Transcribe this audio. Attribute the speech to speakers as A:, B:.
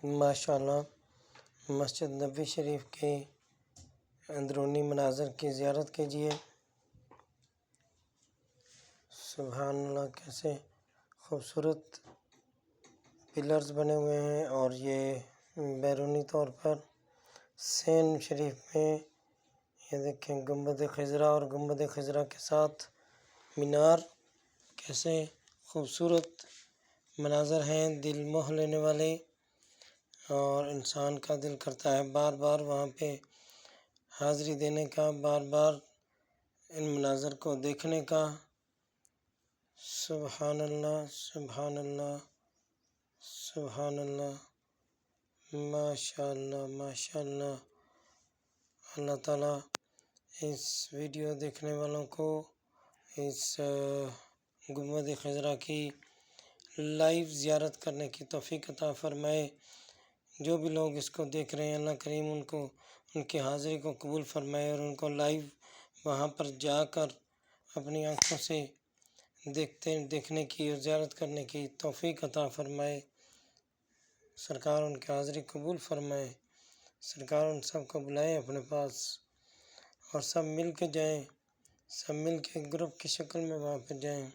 A: ماشاءاللہ مسجد نبوی شریف کے اندرونی مناظر کی زیارت کیجیے۔ سبحان اللہ، کیسے خوبصورت پلرز بنے ہوئے ہیں، اور یہ بیرونی طور پر سین شریف میں یہ دیکھیں گنبد خضرا، اور گنبد خضرا کے ساتھ مینار، کیسے خوبصورت مناظر ہیں، دل موہ لینے والے، اور انسان کا دل کرتا ہے بار بار وہاں پہ حاضری دینے کا، بار بار ان مناظر کو دیکھنے کا۔ سبحان اللہ، سبحان اللہ، سبحان اللہ، ماشاءاللہ، ماشاءاللہ۔ اللہ تعالیٰ اس ویڈیو دیکھنے والوں کو اس گنبد خضرا کی لائیو زیارت کرنے کی توفیق عطا فرمائے۔ جو بھی لوگ اس کو دیکھ رہے ہیں، اللہ کریم ان کی حاضری کو قبول فرمائے، اور ان کو لائیو وہاں پر جا کر اپنی آنکھوں سے دیکھنے کی اور زیارت کرنے کی توفیق عطا فرمائے۔ سرکار ان کی حاضری قبول فرمائے، سرکار ان سب کو بلائے اپنے پاس، اور سب مل کے جائیں، سب مل کے گروپ کی شکل میں وہاں پہ جائیں۔